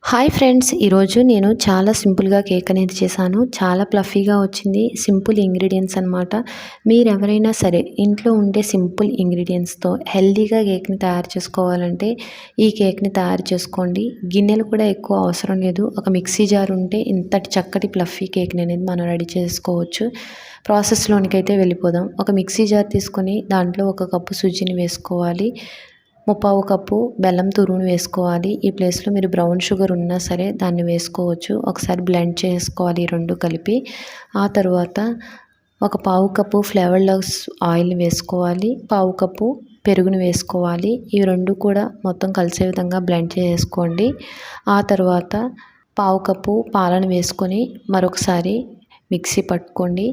Hi friends, ఈరోజు నేను చాలా సింపుల్గా కేక్ అనేది చేశాను. చాలా ప్లఫీగా వచ్చింది. సింపుల్ ఇంగ్రీడియంట్స్ అనమాట. మీరు ఎవరైనా సరే ఇంట్లో ఉండే సింపుల్ ఇంగ్రీడియంట్స్తో హెల్తీగా కేక్ని తయారు చేసుకోవాలంటే ఈ కేక్ని తయారు చేసుకోండి. గిన్నెలు కూడా ఎక్కువ అవసరం లేదు. ఒక మిక్సీ జార్ ఉంటే ఇంతటి చక్కటి ప్లఫీ కేక్ని అనేది మనం రెడీ చేసుకోవచ్చు. ప్రాసెస్లోనికైతే వెళ్ళిపోదాం. ఒక మిక్సీ జార్ తీసుకొని దాంట్లో 1 కప్పు సుజ్జిని వేసుకోవాలి. 1/4 కప్పు బెల్లం తురుమును వేసుకోవాలి. ఈ ప్లేస్లో మీరు బ్రౌన్ షుగర్ ఉన్నా సరే దాన్ని వేసుకోవచ్చు. ఒకసారి బ్లెండ్ చేసుకోవాలి ఈ 2 కలిపి. ఆ తర్వాత 1/4 కప్పు ఫ్లేవర్లెస్ ఆయిల్ వేసుకోవాలి. 1/4 కప్పు పెరుగును వేసుకోవాలి. ఈ 2 కూడా మొత్తం కలిసే విధంగా బ్లెండ్ చేసుకోండి. ఆ తర్వాత 1/4 కప్పు పాలను వేసుకొని మరొకసారి మిక్సీ పట్టుకోండి.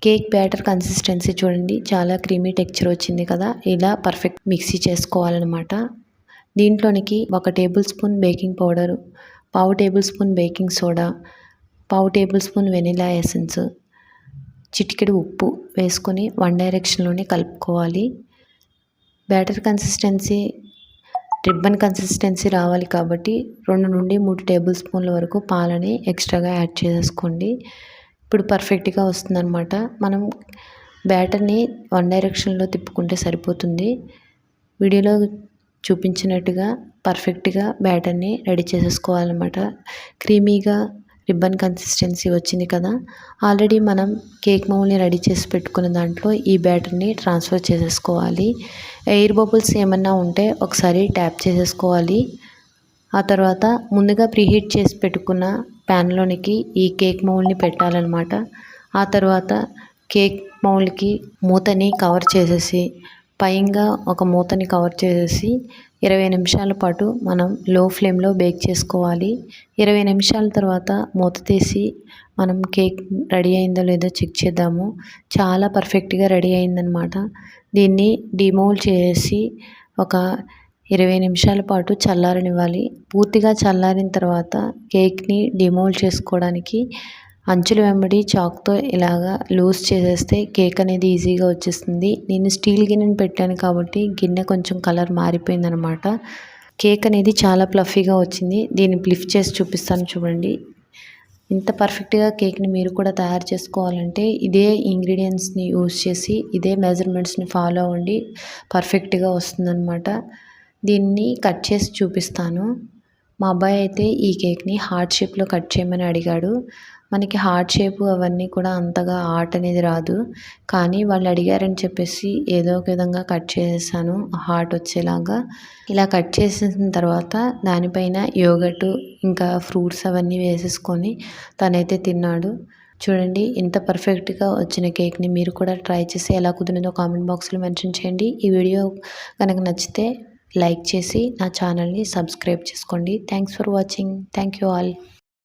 కేక్ బ్యాటర్ కన్సిస్టెన్సీ చూడండి, చాలా క్రీమీ టెక్చర్ వచ్చింది కదా. ఇలా పర్ఫెక్ట్ మిక్సీ చేసుకోవాలన్నమాట. దీంట్లోనికి 1 table spoon baking powder, 1/2 table spoon baking soda, 1/2 table spoon vanilla essence, చిటికెడు ఉప్పు వేసుకొని వన్ డైరెక్షన్లోనే కలుపుకోవాలి. బ్యాటర్ కన్సిస్టెన్సీ రిబ్బన్ కన్సిస్టెన్సీ రావాలి కాబట్టి 2 నుండి 3 టేబుల్ స్పూన్ల వరకు పాలని ఎక్స్ట్రాగా యాడ్ చేసుకోండి. ఇప్పుడు పర్ఫెక్ట్గా వస్తుందన్నమాట. మనం బ్యాటర్ని వన్ డైరెక్షన్లో తిప్పుకుంటే సరిపోతుంది. వీడియోలో చూపించినట్టుగా పర్ఫెక్ట్గా బ్యాటర్ని రెడీ చేసేసుకోవాలన్నమాట. క్రీమీగా రిబ్బన్ కన్సిస్టెన్సీ వచ్చింది కదా. ఆల్రెడీ మనం కేక్ మౌల్ని రెడీ చేసి పెట్టుకున్న దాంట్లో ఈ బ్యాటర్ని ట్రాన్స్ఫర్ చేసేసుకోవాలి. ఎయిర్ బబుల్స్ ఏమన్నా ఉంటే ఒకసారి ట్యాప్ చేసేసుకోవాలి. ఆ తర్వాత ముందుగా ప్రీహీట్ చేసి పెట్టుకున్న ప్యాన్లోనికి ఈ కేక్ మౌల్ని పెట్టాలన్నమాట. ఆ తర్వాత కేక్ మౌల్కి మూతని కవర్ చేసేసి పైగా ఒక మూతని కవర్ చేసేసి 20 నిమిషాల పాటు మనం లో ఫ్లేమ్లో బేక్ చేసుకోవాలి. 20 నిమిషాల తర్వాత మూత తీసి మనం కేక్ రెడీ అయిందో లేదో చెక్ చేద్దాము. చాలా పర్ఫెక్ట్గా రెడీ అయిందనమాట. దీన్ని డిమౌల్డ్ చేసి ఒక 20 నిమిషాల పాటు చల్లారనివ్వాలి. పూర్తిగా చల్లారిన తర్వాత కేక్ని డిమౌల్డ్ చేసుకోవడానికి అంచుల వెంబడి చాక్తో ఇలాగా లూజ్ చేసేస్తే కేక్ అనేది ఈజీగా వచ్చేస్తుంది. నేను స్టీల్ గిన్నెని పెట్టాను కాబట్టి గిన్నె కొంచెం కలర్ మారిపోయిందనమాట. కేక్ అనేది చాలా ప్లఫీగా వచ్చింది. దీన్ని లిఫ్ట్ చేసి చూపిస్తాను చూడండి. ఇంత పర్ఫెక్ట్గా కేక్ని మీరు కూడా తయారు చేసుకోవాలంటే ఇదే ఇంగ్రీడియంట్స్ని యూజ్ చేసి ఇదే మెజర్మెంట్స్ని ఫాలో అవ్వండి. పర్ఫెక్ట్గా వస్తుందన్నమాట. దీన్ని కట్ చేసి చూపిస్తాను. మా అబ్బాయి అయితే ఈ కేక్ని హార్ట్ షేప్లో కట్ చేయమని అడిగాడు. మనకి హార్ట్ షేప్ అవన్నీ కూడా అంతగా ఆర్ట్ అనేది రాదు, కానీ వాళ్ళు అడిగారని చెప్పేసి ఏదో ఒక విధంగా కట్ చేసేసాను హార్ట్ వచ్చేలాగా. ఇలా కట్ చేసేసిన తర్వాత దానిపైన యోగర్ట్ ఇంకా ఫ్రూట్స్ అవన్నీ వేసేసుకొని తనైతే తిన్నాడు. చూడండి, ఇంత పర్ఫెక్ట్గా వచ్చిన కేక్ని మీరు కూడా ట్రై చేసి ఎలా కుదిరిందో కామెంట్ బాక్స్లో మెన్షన్ చేయండి. ఈ వీడియో కనుక నచ్చితే లైక్ చేసి నా ఛానల్ని సబ్స్క్రైబ్ చేసుకోండి. Thanks for watching. Thank you all.